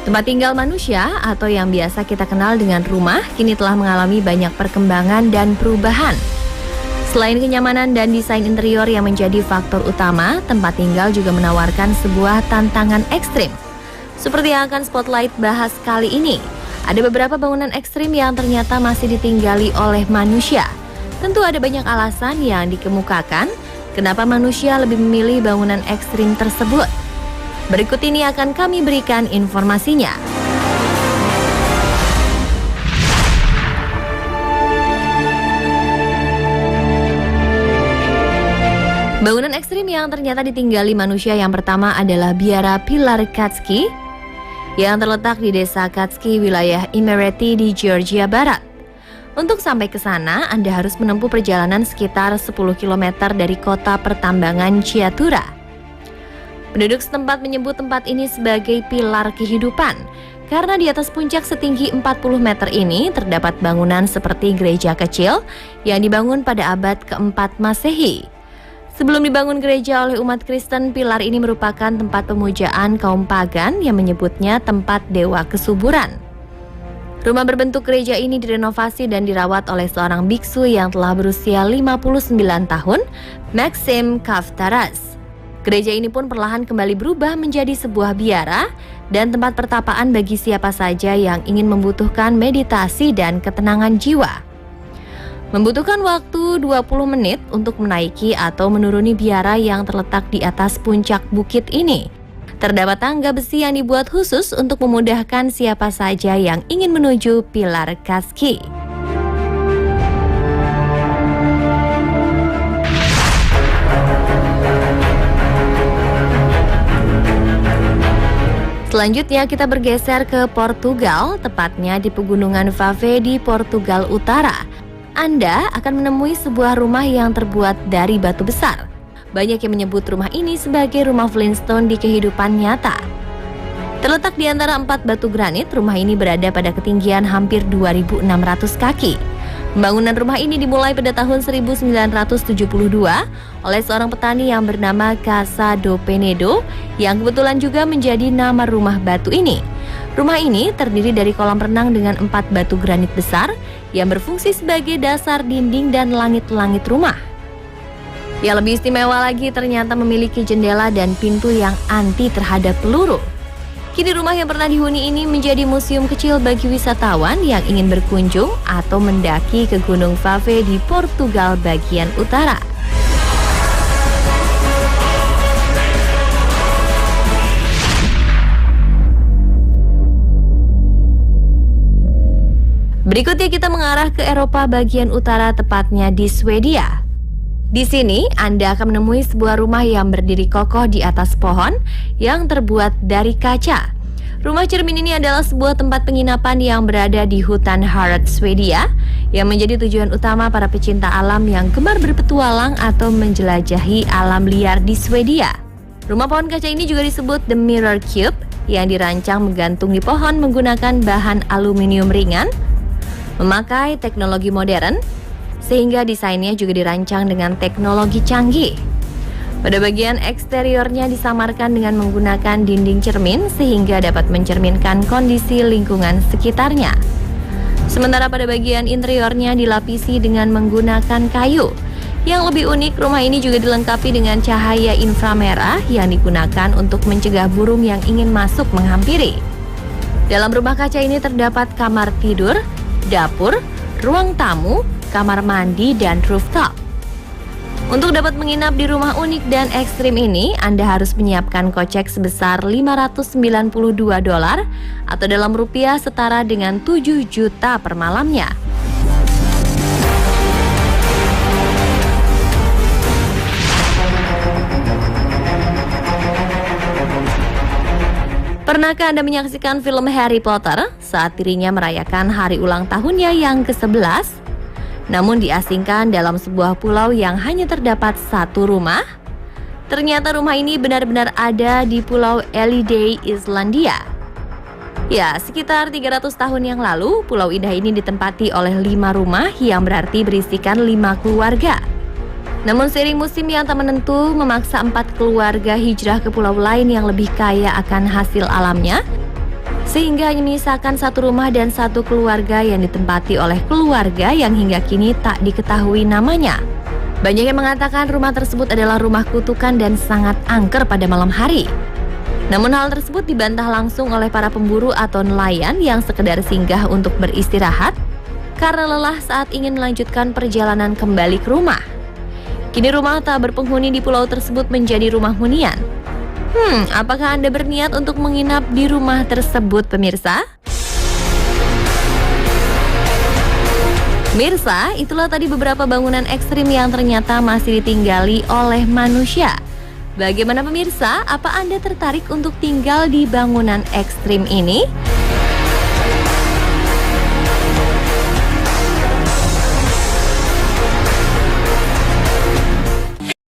Tempat tinggal manusia atau yang biasa kita kenal dengan rumah kini telah mengalami banyak perkembangan dan perubahan. Selain kenyamanan dan desain interior yang menjadi faktor utama, tempat tinggal juga menawarkan sebuah tantangan ekstrim. Seperti yang akan Spotlight bahas kali ini, ada beberapa bangunan ekstrim yang ternyata masih ditinggali oleh manusia. Tentu ada banyak alasan yang dikemukakan kenapa manusia lebih memilih bangunan ekstrim tersebut. Berikut ini akan kami berikan informasinya. Bangunan ekstrim yang ternyata ditinggali manusia yang pertama adalah biara Pilar Katski yang terletak di desa Katski, wilayah Imereti di Georgia Barat. Untuk sampai ke sana, Anda harus menempuh perjalanan sekitar 10 km dari kota pertambangan Ciatura. Penduduk setempat menyebut tempat ini sebagai pilar kehidupan karena di atas puncak setinggi 40 meter ini terdapat bangunan seperti gereja kecil yang dibangun pada abad keempat Masehi. Sebelum dibangun gereja oleh umat Kristen, pilar ini merupakan tempat pemujaan kaum pagan yang menyebutnya tempat dewa kesuburan. Rumah berbentuk gereja ini direnovasi dan dirawat oleh seorang biksu yang telah berusia 59 tahun, Maxim Kaftaras. Gereja ini pun perlahan kembali berubah menjadi sebuah biara dan tempat pertapaan bagi siapa saja yang ingin membutuhkan meditasi dan ketenangan jiwa. Membutuhkan waktu 20 menit untuk menaiki atau menuruni biara yang terletak di atas puncak bukit ini. Terdapat tangga besi yang dibuat khusus untuk memudahkan siapa saja yang ingin menuju Pilar Katski. Selanjutnya kita bergeser ke Portugal, tepatnya di pegunungan Fave di Portugal Utara. Anda akan menemui sebuah rumah yang terbuat dari batu besar. Banyak yang menyebut rumah ini sebagai rumah Flintstone di kehidupan nyata. Terletak di antara 4 batu granit, rumah ini berada pada ketinggian hampir 2.600 kaki. Pembangunan rumah ini dimulai pada tahun 1972 oleh seorang petani yang bernama Casa do Penedo yang kebetulan juga menjadi nama rumah batu ini. Rumah ini terdiri dari kolam renang dengan 4 batu granit besar yang berfungsi sebagai dasar dinding dan langit-langit rumah. Yang lebih istimewa lagi ternyata memiliki jendela dan pintu yang anti terhadap peluru. Kini rumah yang pernah dihuni ini menjadi museum kecil bagi wisatawan yang ingin berkunjung atau mendaki ke Gunung Fave di Portugal bagian utara. Berikutnya kita mengarah ke Eropa bagian utara, tepatnya di Swedia. Di sini Anda akan menemui sebuah rumah yang berdiri kokoh di atas pohon yang terbuat dari kaca. Rumah cermin ini adalah sebuah tempat penginapan yang berada di hutan Harald, Swedia, yang menjadi tujuan utama para pecinta alam yang gemar berpetualang atau menjelajahi alam liar di Swedia. Rumah pohon kaca ini juga disebut The Mirror Cube, yang dirancang menggantung di pohon menggunakan bahan aluminium ringan, memakai teknologi modern, sehingga desainnya juga dirancang dengan teknologi canggih. Pada bagian eksteriornya disamarkan dengan menggunakan dinding cermin sehingga dapat mencerminkan kondisi lingkungan sekitarnya. Sementara pada bagian interiornya dilapisi dengan menggunakan kayu. Yang lebih unik, rumah ini juga dilengkapi dengan cahaya inframerah yang digunakan untuk mencegah burung yang ingin masuk menghampiri. Dalam rumah kaca ini terdapat kamar tidur, dapur, ruang tamu, kamar mandi, dan rooftop. Untuk dapat menginap di rumah unik dan ekstrim ini, Anda harus menyiapkan kocek sebesar $592 atau dalam rupiah setara dengan 7 juta per malamnya. Pernahkah Anda menyaksikan film Harry Potter saat dirinya merayakan hari ulang tahunnya yang ke-11? Namun diasingkan dalam sebuah pulau yang hanya terdapat satu rumah? Ternyata rumah ini benar-benar ada di Pulau Elidey, Islandia. Ya, sekitar 300 tahun yang lalu, pulau indah ini ditempati oleh 5 rumah yang berarti berisikan 5 keluarga. Namun seiring musim yang tak menentu memaksa 4 keluarga hijrah ke pulau lain yang lebih kaya akan hasil alamnya, sehingga hanya menyisakan satu rumah dan satu keluarga yang ditempati oleh keluarga yang hingga kini tak diketahui namanya. Banyak yang mengatakan rumah tersebut adalah rumah kutukan dan sangat angker pada malam hari. Namun hal tersebut dibantah langsung oleh para pemburu atau nelayan yang sekedar singgah untuk beristirahat karena lelah saat ingin melanjutkan perjalanan kembali ke rumah. Kini rumah tak berpenghuni di pulau tersebut menjadi rumah hunian. Apakah Anda berniat untuk menginap di rumah tersebut, pemirsa? Mirsa, itulah tadi beberapa bangunan ekstrim yang ternyata masih ditinggali oleh manusia. Bagaimana pemirsa? Apa Anda tertarik untuk tinggal di bangunan ekstrim ini?